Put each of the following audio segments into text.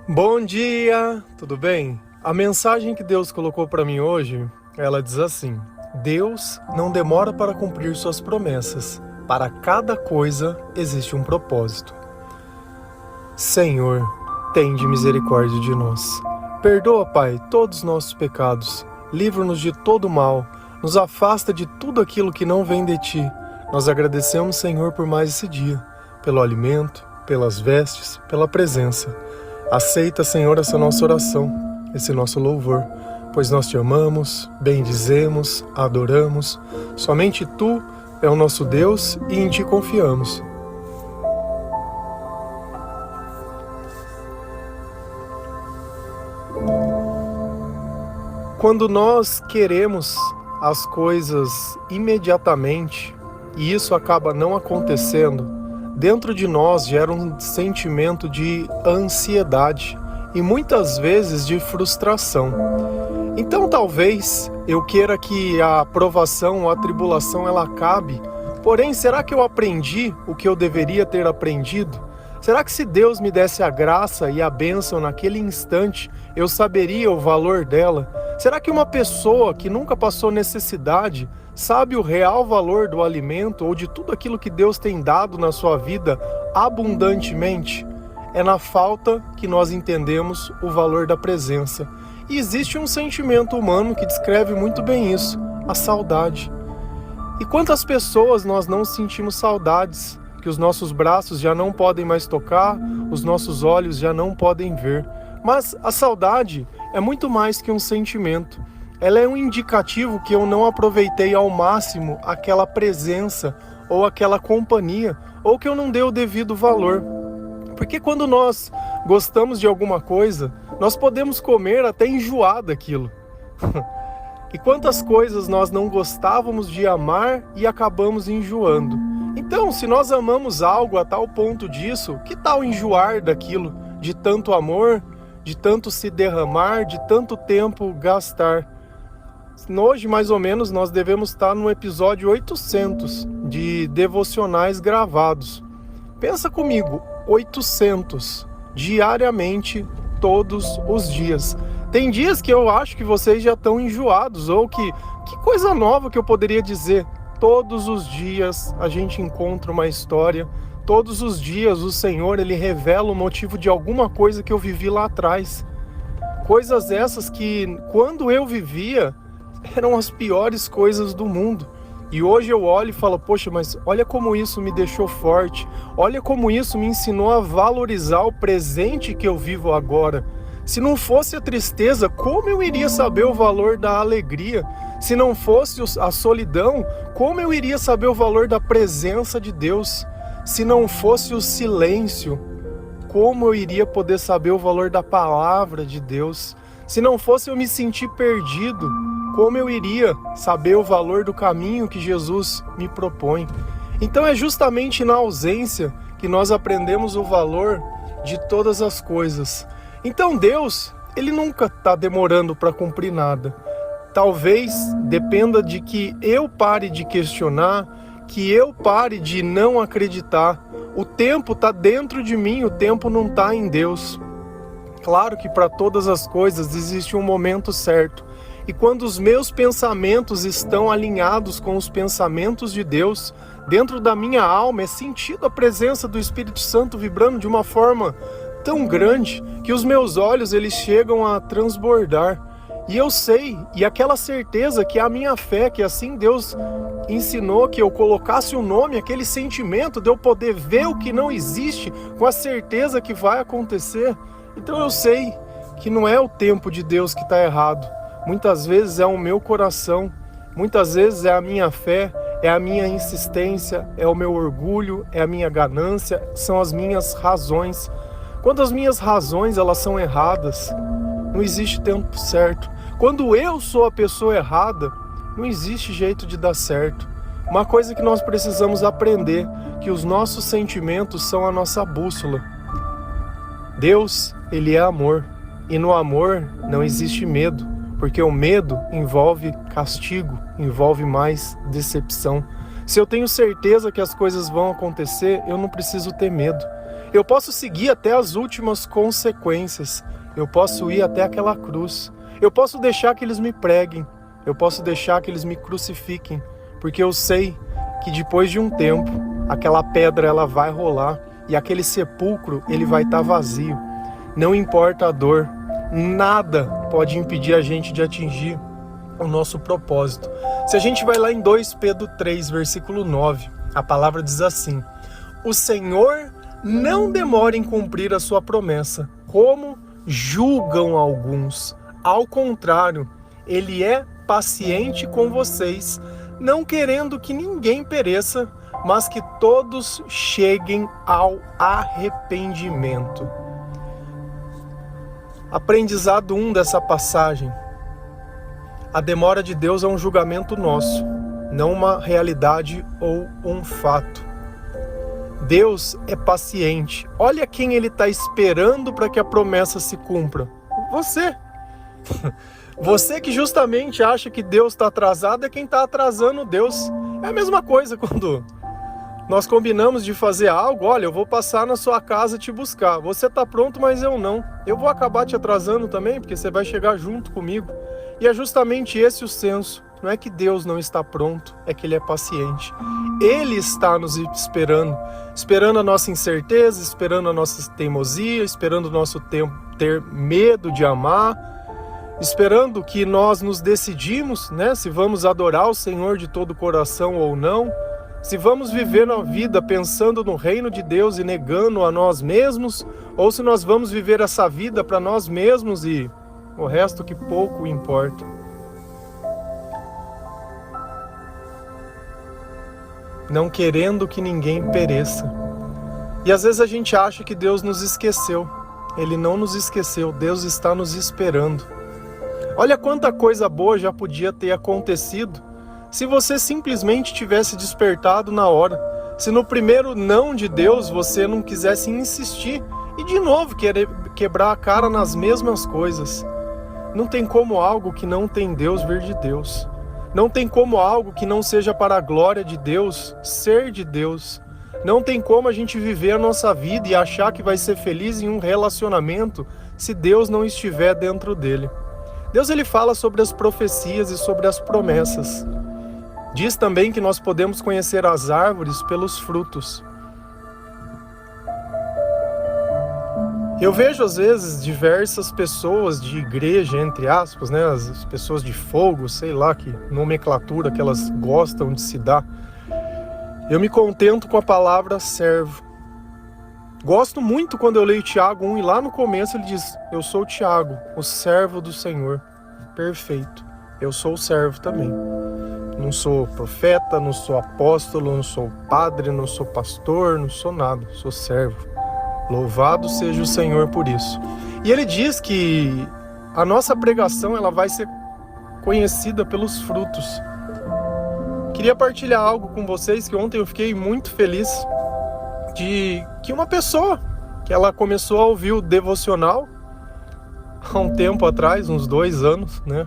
Bom dia, tudo bem? A mensagem que Deus colocou para mim hoje, ela diz assim: Deus não demora para cumprir suas promessas. Para cada coisa existe um propósito. Senhor, tende misericórdia de nós. Perdoa, Pai, todos os nossos pecados. Livra-nos de todo mal. Nos afasta de tudo aquilo que não vem de Ti. Nós agradecemos, Senhor, por mais esse dia, pelo alimento, pelas vestes, pela presença. Aceita, Senhor, essa nossa oração, esse nosso louvor, pois nós Te amamos, bendizemos, adoramos. Somente Tu é o nosso Deus e em Ti confiamos. Quando nós queremos as coisas imediatamente e isso acaba não acontecendo, dentro de nós gera um sentimento de ansiedade e muitas vezes de frustração. Então talvez eu queira que a provação ou a tribulação ela acabe, porém será que eu aprendi o que eu deveria ter aprendido? Será que se Deus me desse a graça e a bênção naquele instante, eu saberia o valor dela? Será que uma pessoa que nunca passou necessidade sabe o real valor do alimento ou de tudo aquilo que Deus tem dado na sua vida abundantemente? É na falta que nós entendemos o valor da presença. E existe um sentimento humano que descreve muito bem isso, a saudade. E quantas pessoas nós não sentimos saudades, que os nossos braços já não podem mais tocar, os nossos olhos já não podem ver. Mas a saudade é muito mais que um sentimento. Ela é um indicativo que eu não aproveitei ao máximo aquela presença ou aquela companhia, ou que eu não dei o devido valor. Porque quando nós gostamos de alguma coisa, nós podemos comer até enjoar daquilo. E quantas coisas nós não gostávamos de amar e acabamos enjoando. Então, se nós amamos algo a tal ponto disso, que tal enjoar daquilo, de tanto amor, de tanto se derramar, de tanto tempo gastar? Hoje, mais ou menos, nós devemos estar no episódio 800 de devocionais gravados. Pensa comigo, 800, diariamente, todos os dias. Tem dias que eu acho que vocês já estão enjoados, ou que coisa nova que eu poderia dizer. Todos os dias a gente encontra uma história, todos os dias o Senhor, Ele revela o motivo de alguma coisa que eu vivi lá atrás. Coisas essas que, quando eu vivia, eram as piores coisas do mundo. E hoje eu olho e falo, poxa, mas olha como isso me deixou forte. Olha como isso me ensinou a valorizar o presente que eu vivo agora. Se não fosse a tristeza, como eu iria saber o valor da alegria? Se não fosse a solidão, como eu iria saber o valor da presença de Deus? Se não fosse o silêncio, como eu iria poder saber o valor da palavra de Deus? Se não fosse eu me sentir perdido, como eu iria saber o valor do caminho que Jesus me propõe? Então é justamente na ausência que nós aprendemos o valor de todas as coisas. Então Deus, Ele nunca está demorando para cumprir nada. Talvez dependa de que eu pare de questionar, que eu pare de não acreditar. O tempo está dentro de mim, o tempo não está em Deus. Claro que para todas as coisas existe um momento certo. E quando os meus pensamentos estão alinhados com os pensamentos de Deus, dentro da minha alma é sentido a presença do Espírito Santo vibrando de uma forma tão grande que os meus olhos eles chegam a transbordar. E eu sei, e aquela certeza que é a minha fé, que assim Deus ensinou que eu colocasse o nome, aquele sentimento de eu poder ver o que não existe com a certeza que vai acontecer. Então eu sei que não é o tempo de Deus que está errado. Muitas vezes é o meu coração, muitas vezes é a minha fé, é a minha insistência, é o meu orgulho, é a minha ganância, são as minhas razões. Quando as minhas razões elas são erradas, não existe tempo certo. Quando eu sou a pessoa errada, não existe jeito de dar certo. Uma coisa que nós precisamos aprender, que os nossos sentimentos são a nossa bússola. Deus, Ele é amor, e no amor não existe medo, porque o medo envolve castigo, envolve mais decepção. Se eu tenho certeza que as coisas vão acontecer, eu não preciso ter medo. Eu posso seguir até as últimas consequências. Eu posso ir até aquela cruz. Eu posso deixar que eles me preguem. Eu posso deixar que eles me crucifiquem. Porque eu sei que depois de um tempo, aquela pedra ela vai rolar e aquele sepulcro ele vai estar vazio. Não importa a dor, nada pode impedir a gente de atingir o nosso propósito. Se a gente vai lá em 2 Pedro 3, versículo 9, a palavra diz assim: o Senhor não demora em cumprir a sua promessa, como julgam alguns. Ao contrário, ele é paciente com vocês, não querendo que ninguém pereça, mas que todos cheguem ao arrependimento. Aprendizado 1 dessa passagem. A demora de Deus é um julgamento nosso, não uma realidade ou um fato. Deus é paciente. Olha quem Ele está esperando para que a promessa se cumpra. Você. Você que justamente acha que Deus está atrasado é quem está atrasando Deus. É a mesma coisa quando nós combinamos de fazer algo. Olha, eu vou passar na sua casa te buscar. Você está pronto, mas eu não. Eu vou acabar te atrasando também, porque você vai chegar junto comigo. E é justamente esse o senso. Não é que Deus não está pronto, é que Ele é paciente. Ele está nos esperando. Esperando a nossa incerteza, esperando a nossa teimosia, esperando o nosso ter medo de amar, esperando que nós nos decidimos, né, se vamos adorar o Senhor de todo o coração ou não, se vamos viver a vida pensando no reino de Deus e negando a nós mesmos, ou se nós vamos viver essa vida para nós mesmos e o resto que pouco importa. Não querendo que ninguém pereça. E às vezes a gente acha que Deus nos esqueceu. Ele não nos esqueceu, Deus está nos esperando. Olha quanta coisa boa já podia ter acontecido se você simplesmente tivesse despertado na hora. Se no primeiro não de Deus você não quisesse insistir e de novo querer quebrar a cara nas mesmas coisas. Não tem como algo que não tem Deus vir de Deus. Não tem como algo que não seja para a glória de Deus ser de Deus. Não tem como a gente viver a nossa vida e achar que vai ser feliz em um relacionamento se Deus não estiver dentro dele. Deus ele fala sobre as profecias e sobre as promessas. Diz também que nós podemos conhecer as árvores pelos frutos. Eu vejo às vezes diversas pessoas de igreja, entre aspas, né, as pessoas de fogo, sei lá que nomenclatura que elas gostam de se dar. Eu me contento com a palavra servo. Gosto muito quando eu leio Tiago 1 e lá no começo ele diz: eu sou Tiago, o servo do Senhor. Perfeito, eu sou o servo também. Não sou profeta, não sou apóstolo, não sou padre, não sou pastor, não sou nada, sou servo. Louvado seja o Senhor por isso. E ele diz que a nossa pregação ela vai ser conhecida pelos frutos. Queria partilhar algo com vocês que ontem eu fiquei muito feliz de que uma pessoa que ela começou a ouvir o devocional há um tempo atrás, uns 2 anos, né?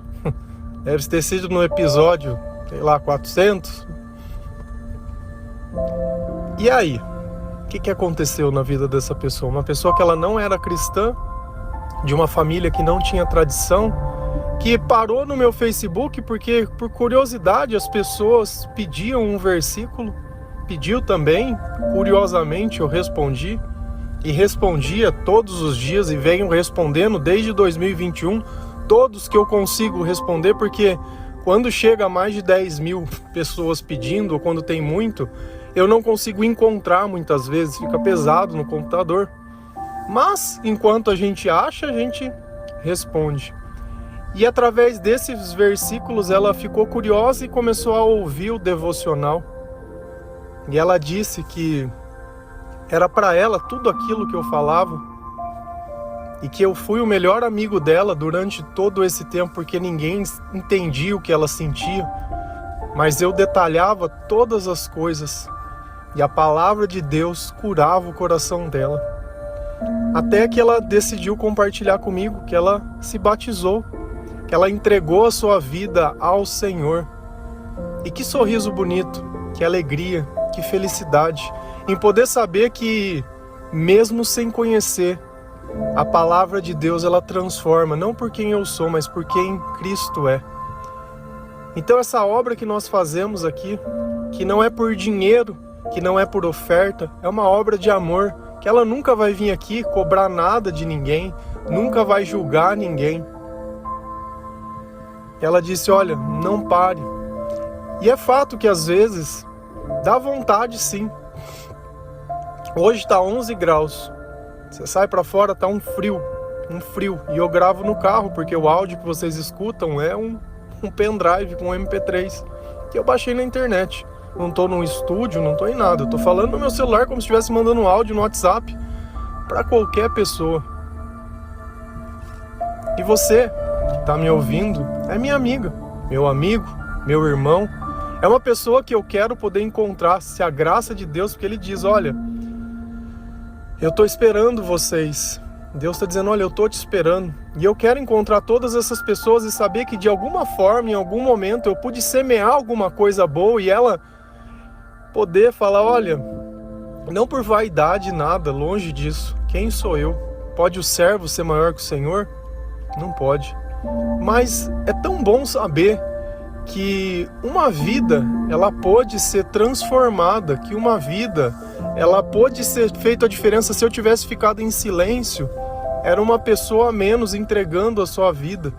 Deve ter sido no episódio, sei lá, 400. E aí? O que aconteceu na vida dessa pessoa? Uma pessoa que ela não era cristã, de uma família que não tinha tradição, que parou no meu Facebook porque, por curiosidade, as pessoas pediam um versículo, pediu também, curiosamente eu respondi, e respondia todos os dias e venho respondendo desde 2021, todos que eu consigo responder, porque quando chega a mais de 10.000 pessoas pedindo, ou quando tem muito, eu não consigo encontrar muitas vezes, fica pesado no computador. Mas, enquanto a gente acha, a gente responde. E através desses versículos, ela ficou curiosa e começou a ouvir o devocional. E ela disse que era para ela tudo aquilo que eu falava. E que eu fui o melhor amigo dela durante todo esse tempo, porque ninguém entendia o que ela sentia. Mas eu detalhava todas as coisas. E a palavra de Deus curava o coração dela. Até que ela decidiu compartilhar comigo que ela se batizou, que ela entregou a sua vida ao Senhor. E que sorriso bonito, que alegria, que felicidade em poder saber que mesmo sem conhecer. A palavra de Deus, ela transforma, não por quem eu sou, mas por quem Cristo é. Então essa obra que nós fazemos aqui, que não é por dinheiro, que não é por oferta, é uma obra de amor, que ela nunca vai vir aqui cobrar nada de ninguém, nunca vai julgar ninguém. Ela disse, olha, não pare. E é fato que às vezes dá vontade sim. Hoje está 11 graus. Você sai para fora, tá um frio. E eu gravo no carro, porque o áudio que vocês escutam é um pendrive com MP3 que eu baixei na internet. Não tô num estúdio, não tô em nada. Eu tô falando no meu celular como se estivesse mandando um áudio no WhatsApp para qualquer pessoa. E você que tá me ouvindo é minha amiga, meu amigo, meu irmão. É uma pessoa que eu quero poder encontrar, se a graça de Deus, porque Ele diz, olha, eu tô esperando vocês. Deus está dizendo, olha, eu tô te esperando. E eu quero encontrar todas essas pessoas e saber que de alguma forma, em algum momento, eu pude semear alguma coisa boa e ela poder falar, olha, não por vaidade nada, longe disso. Quem sou eu? Pode o servo ser maior que o Senhor? Não pode. Mas é tão bom saber que uma vida, ela pode ser transformada, que uma vida, ela pode ser feita a diferença. Se eu tivesse ficado em silêncio, era uma pessoa a menos entregando a sua vida.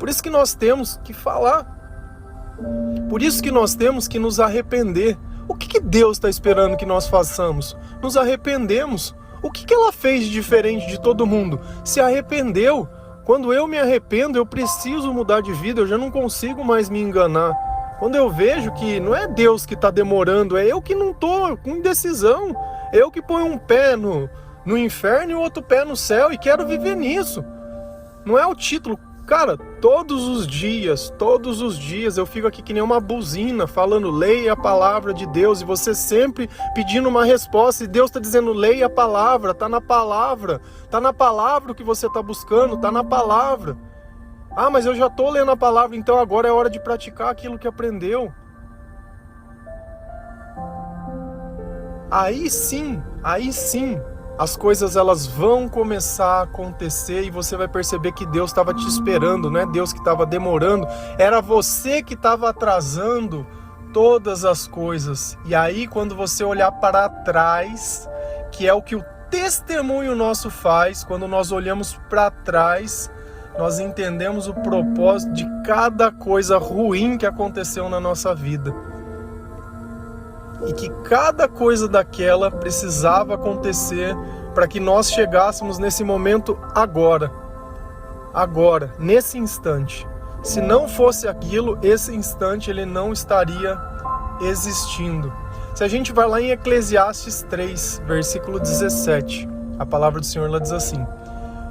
Por isso que nós temos que falar. Por isso que nós temos que nos arrepender. O que Deus está esperando que nós façamos? Nos arrependemos. O que ela fez de diferente de todo mundo? Se arrependeu. Quando eu me arrependo, eu preciso mudar de vida, eu já não consigo mais me enganar. Quando eu vejo que não é Deus que está demorando, é eu que não estou com indecisão. É eu que ponho um pé no inferno e o outro pé no céu e quero viver nisso. Não é o título. Cara, todos os dias eu fico aqui que nem uma buzina falando, leia a palavra de Deus, e você sempre pedindo uma resposta, e Deus está dizendo, leia a palavra, tá na palavra o que você está buscando, tá na palavra. Ah, mas eu já estou lendo a palavra, então agora é hora de praticar aquilo que aprendeu. Aí sim, as coisas elas vão começar a acontecer e você vai perceber que Deus estava te esperando, não é Deus que estava demorando, era você que estava atrasando todas as coisas. E aí quando você olhar para trás, que é o que o testemunho nosso faz, quando nós olhamos para trás, nós entendemos o propósito de cada coisa ruim que aconteceu na nossa vida. E que cada coisa daquela precisava acontecer para que nós chegássemos nesse momento agora, nesse instante. Se não fosse aquilo, esse instante ele não estaria existindo. Se a gente vai lá em Eclesiastes 3, versículo 17, a palavra do Senhor lá diz assim: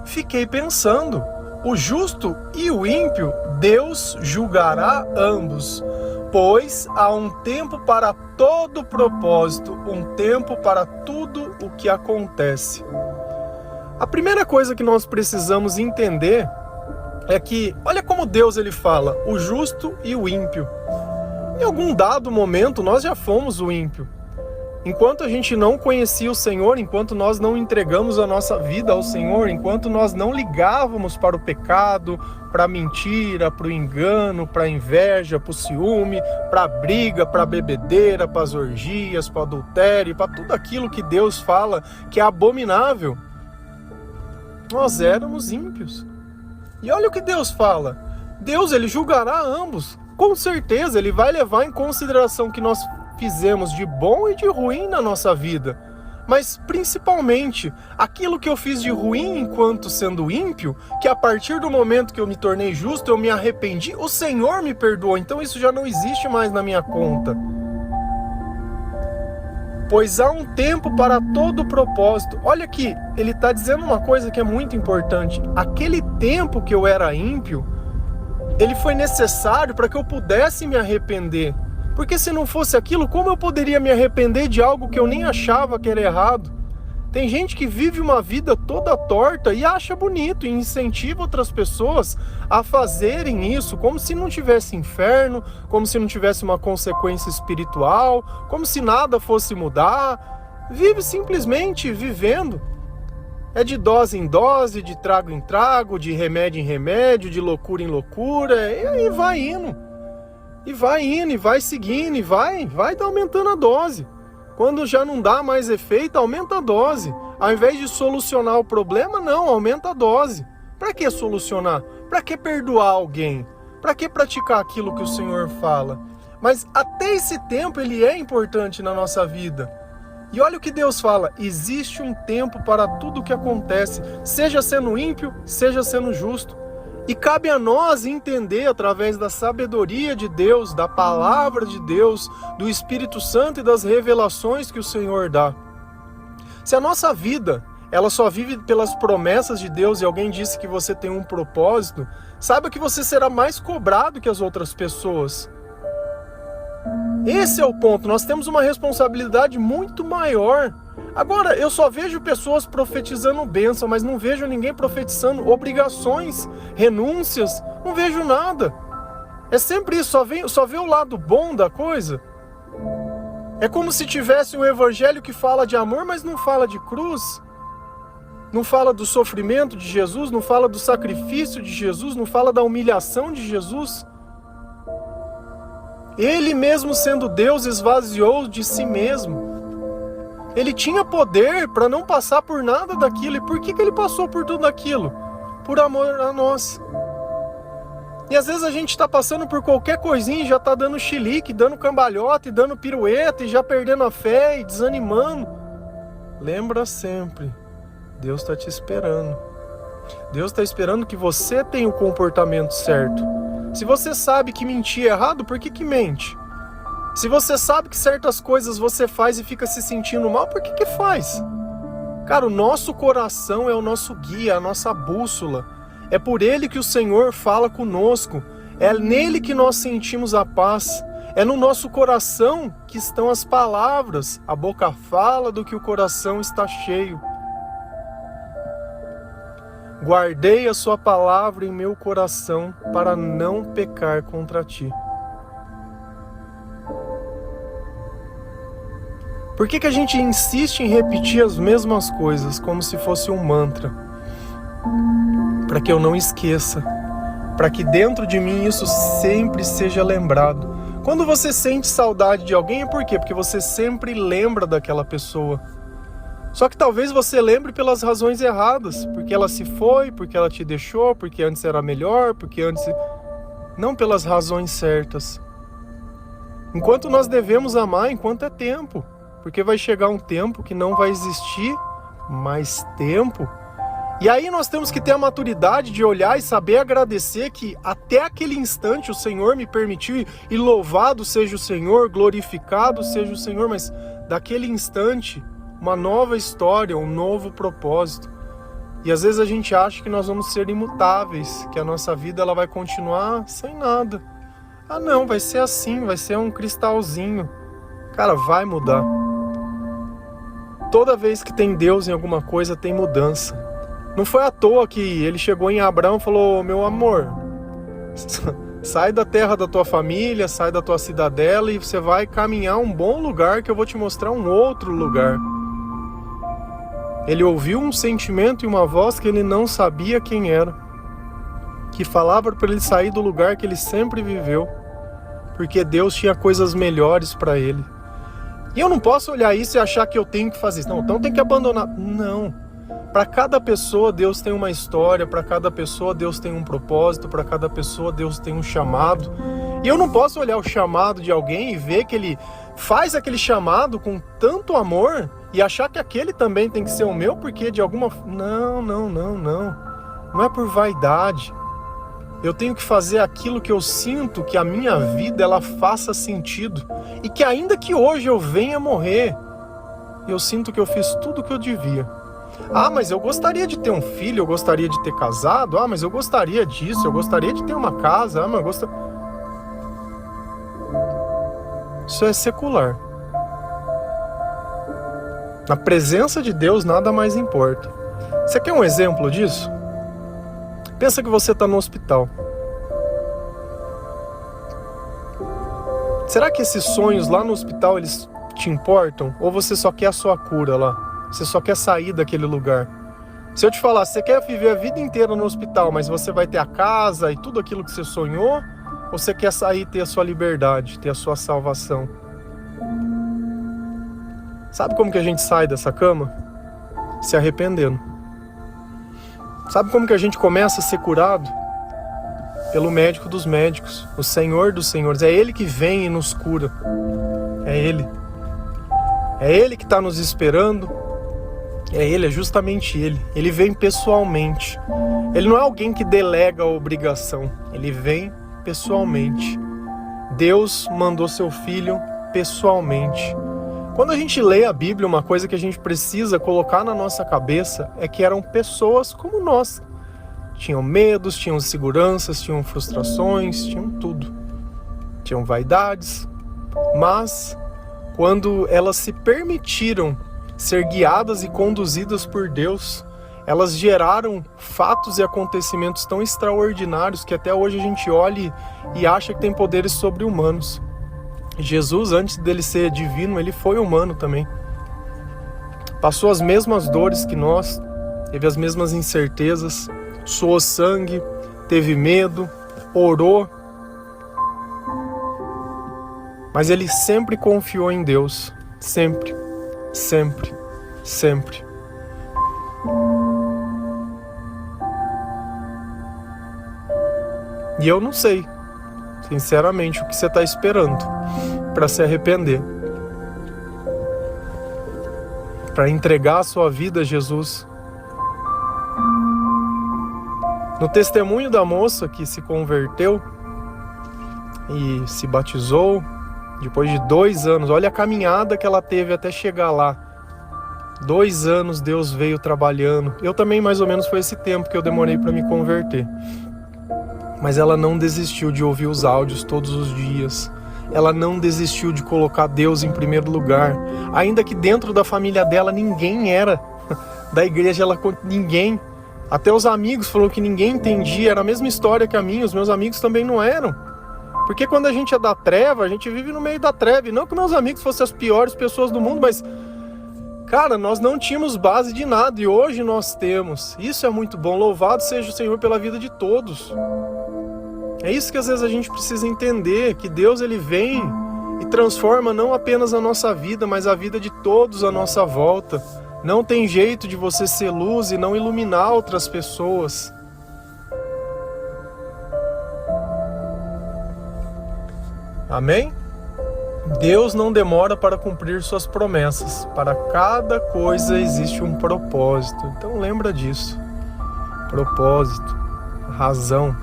fiquei pensando, o justo e o ímpio, Deus julgará ambos. Pois há um tempo para todo propósito, um tempo para tudo o que acontece. A primeira coisa que nós precisamos entender é que, olha como Deus ele fala, o justo e o ímpio. Em algum dado momento nós já fomos o ímpio. Enquanto a gente não conhecia o Senhor, enquanto nós não entregamos a nossa vida ao Senhor, enquanto nós não ligávamos para o pecado, para a mentira, para o engano, para a inveja, para o ciúme, para a briga, para a bebedeira, para as orgias, para o adultério, para tudo aquilo que Deus fala que é abominável, nós éramos ímpios. E olha o que Deus fala. Deus ele julgará ambos. Com certeza ele vai levar em consideração que nós fizemos de bom e de ruim na nossa vida, mas principalmente aquilo que eu fiz de ruim enquanto sendo ímpio, que a partir do momento que eu me tornei justo, eu me arrependi, o Senhor me perdoou, então isso já não existe mais na minha conta. Pois há um tempo para todo propósito. Olha aqui, ele está dizendo uma coisa que é muito importante. Aquele tempo que eu era ímpio, ele foi necessário para que eu pudesse me arrepender. Porque se não fosse aquilo, como eu poderia me arrepender de algo que eu nem achava que era errado? Tem gente que vive uma vida toda torta e acha bonito e incentiva outras pessoas a fazerem isso, como se não tivesse inferno, como se não tivesse uma consequência espiritual, como se nada fosse mudar. Vive simplesmente vivendo. É de dose em dose, de trago em trago, de remédio em remédio, de loucura em loucura, e aí vai indo. E vai indo, e vai seguindo, e vai aumentando a dose. Quando já não dá mais efeito, aumenta a dose. Ao invés de solucionar o problema, não, aumenta a dose. Para que solucionar? Para que perdoar alguém? Para que praticar aquilo que o Senhor fala? Mas até esse tempo ele é importante na nossa vida. E olha o que Deus fala, existe um tempo para tudo o que acontece, seja sendo ímpio, seja sendo justo. E cabe a nós entender através da sabedoria de Deus, da palavra de Deus, do Espírito Santo e das revelações que o Senhor dá. Se a nossa vida, ela só vive pelas promessas de Deus e alguém disse que você tem um propósito, saiba que você será mais cobrado que as outras pessoas. Esse é o ponto, nós temos uma responsabilidade muito maior. Agora, eu só vejo pessoas profetizando bênção, mas não vejo ninguém profetizando obrigações, renúncias, não vejo nada. É sempre isso, só vê o lado bom da coisa. É como se tivesse um evangelho que fala de amor, mas não fala de cruz. Não fala do sofrimento de Jesus, não fala do sacrifício de Jesus, não fala da humilhação de Jesus. Ele mesmo sendo Deus esvaziou de si mesmo. Ele tinha poder para não passar por nada daquilo. E por que ele passou por tudo aquilo? Por amor a nós. E às vezes a gente está passando por qualquer coisinha e já está dando chilique, dando cambalhota, e dando pirueta, e já perdendo a fé e desanimando. Lembra sempre, Deus está te esperando. Deus está esperando que você tenha o comportamento certo. Se você sabe que mentir é errado, por que mente? Se você sabe que certas coisas você faz e fica se sentindo mal, por que faz? Cara, o nosso coração é o nosso guia, a nossa bússola. É por ele que o Senhor fala conosco. É nele que nós sentimos a paz. É no nosso coração que estão as palavras. A boca fala do que o coração está cheio. Guardei a sua palavra em meu coração para não pecar contra ti. Por que a gente insiste em repetir as mesmas coisas como se fosse um mantra? Para que eu não esqueça. Para que dentro de mim isso sempre seja lembrado. Quando você sente saudade de alguém, é por quê? Porque você sempre lembra daquela pessoa. Só que talvez você lembre pelas razões erradas, porque ela se foi, porque ela te deixou, porque antes era melhor, porque antes... Não pelas razões certas. Enquanto nós devemos amar, enquanto é tempo. Porque vai chegar um tempo que não vai existir mais tempo. E aí nós temos que ter a maturidade de olhar e saber agradecer que até aquele instante o Senhor me permitiu, e louvado seja o Senhor, glorificado seja o Senhor, mas daquele instante... uma nova história, um novo propósito. E às vezes a gente acha que nós vamos ser imutáveis, que a nossa vida ela vai continuar sem nada. Ah não, vai ser assim, vai ser um cristalzinho. Cara, vai mudar. Toda vez que tem Deus em alguma coisa, tem mudança. Não foi à toa que ele chegou em Abraão e falou: meu amor, sai da terra da tua família, sai da tua cidadela e você vai caminhar um bom lugar que eu vou te mostrar um outro lugar. Ele ouviu um sentimento e uma voz que ele não sabia quem era, que falava para ele sair do lugar que ele sempre viveu, porque Deus tinha coisas melhores para ele. E eu não posso olhar isso e achar que eu tenho que fazer isso. Não, então tem que abandonar. Não. Para cada pessoa Deus tem uma história, para cada pessoa Deus tem um propósito, para cada pessoa Deus tem um chamado. E eu não posso olhar o chamado de alguém e ver que ele faz aquele chamado com tanto amor e achar que aquele também tem que ser o meu, porque de alguma... Não. Não é por vaidade. Eu tenho que fazer aquilo que eu sinto que a minha vida ela faça sentido. E que ainda que hoje eu venha morrer, eu sinto que eu fiz tudo o que eu devia. Ah, mas eu gostaria de ter um filho, eu gostaria de ter casado. Ah, mas eu gostaria disso, eu gostaria de ter uma casa. Ah, mas eu gostaria... Isso é secular. Na presença de Deus nada mais importa. Você quer um exemplo disso? Pensa que você está no hospital. Será que esses sonhos lá no hospital, eles que te importam? Ou você só quer a sua cura lá? Você só quer sair daquele lugar? Se eu te falar, você quer viver a vida inteira no hospital, mas você vai ter a casa e tudo aquilo que você sonhou? Ou você quer sair e ter a sua liberdade, ter a sua salvação? Sabe como que a gente sai dessa cama? Se arrependendo. Sabe como que a gente começa a ser curado? Pelo médico dos médicos, o Senhor dos senhores. É Ele que vem e nos cura. É Ele. É Ele que está nos esperando. É Ele, é justamente Ele. Ele vem pessoalmente. Ele não é alguém que delega a obrigação. Ele vem pessoalmente. Deus mandou seu Filho pessoalmente. Quando a gente lê a Bíblia, uma coisa que a gente precisa colocar na nossa cabeça é que eram pessoas como nós. Tinham medos, tinham inseguranças, tinham frustrações, tinham tudo. Tinham vaidades. Mas, quando elas se permitiram ser guiadas e conduzidas por Deus, elas geraram fatos e acontecimentos tão extraordinários que até hoje a gente olha e acha que tem poderes sobre-humanos. Jesus, antes dele ser divino, ele foi humano também. Passou as mesmas dores que nós, teve as mesmas incertezas, suou sangue, teve medo, orou. Mas ele sempre confiou em Deus. Sempre, sempre, sempre. E eu não sei, sinceramente, o que você está esperando para se arrepender, para entregar a sua vida a Jesus. No testemunho da moça que se converteu e se batizou, depois de 2 anos, olha a caminhada que ela teve até chegar lá. 2 anos Deus veio trabalhando. Eu também, mais ou menos, foi esse tempo que eu demorei para me converter. Mas ela não desistiu de ouvir os áudios todos os dias. Ela não desistiu de colocar Deus em primeiro lugar. Ainda que dentro da família dela ninguém era da igreja, ninguém. Até os amigos falaram que ninguém entendia. Era a mesma história que a minha, os meus amigos também não eram. Porque quando a gente é da treva, a gente vive no meio da treva. E não que meus amigos fossem as piores pessoas do mundo, mas, cara, nós não tínhamos base de nada e hoje nós temos. Isso é muito bom. Louvado seja o Senhor pela vida de todos. É isso que às vezes a gente precisa entender, que Deus ele vem e transforma não apenas a nossa vida, mas a vida de todos à nossa volta. Não tem jeito de você ser luz e não iluminar outras pessoas. Amém? Deus não demora para cumprir suas promessas. Para cada coisa existe um propósito. Então lembra disso. Propósito, razão,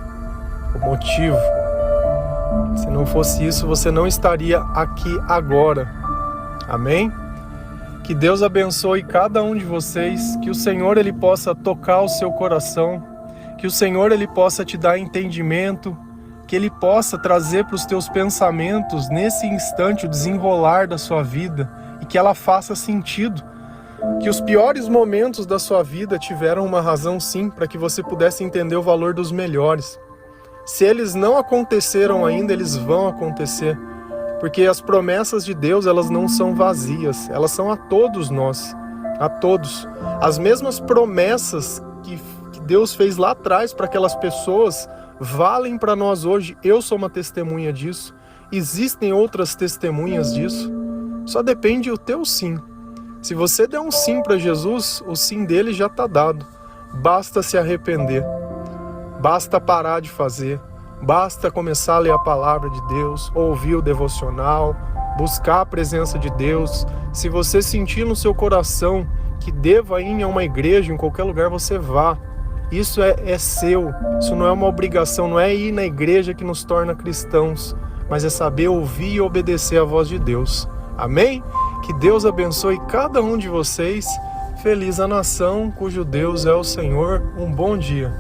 o motivo. Se não fosse isso, você não estaria aqui agora. Amém? Que Deus abençoe cada um de vocês, que o Senhor ele possa tocar o seu coração, que o Senhor ele possa te dar entendimento, que Ele possa trazer para os teus pensamentos, nesse instante, o desenrolar da sua vida e que ela faça sentido. Que os piores momentos da sua vida tiveram uma razão sim, para que você pudesse entender o valor dos melhores. Se eles não aconteceram ainda, eles vão acontecer. Porque as promessas de Deus, elas não são vazias, elas são a todos nós, a todos. As mesmas promessas que Deus fez lá atrás para aquelas pessoas, valem para nós hoje. Eu sou uma testemunha disso. Existem outras testemunhas disso. Só depende do teu sim. Se você der um sim para Jesus, o sim dele já está dado. Basta se arrepender. Basta parar de fazer. Basta começar a ler a palavra de Deus, ouvir o devocional, buscar a presença de Deus. Se você sentir no seu coração que deva ir a uma igreja, em qualquer lugar você vá. Isso é seu, isso não é uma obrigação, não é ir na igreja que nos torna cristãos, mas é saber ouvir e obedecer a voz de Deus. Amém? Que Deus abençoe cada um de vocês. Feliz a nação cujo Deus é o Senhor. Um bom dia.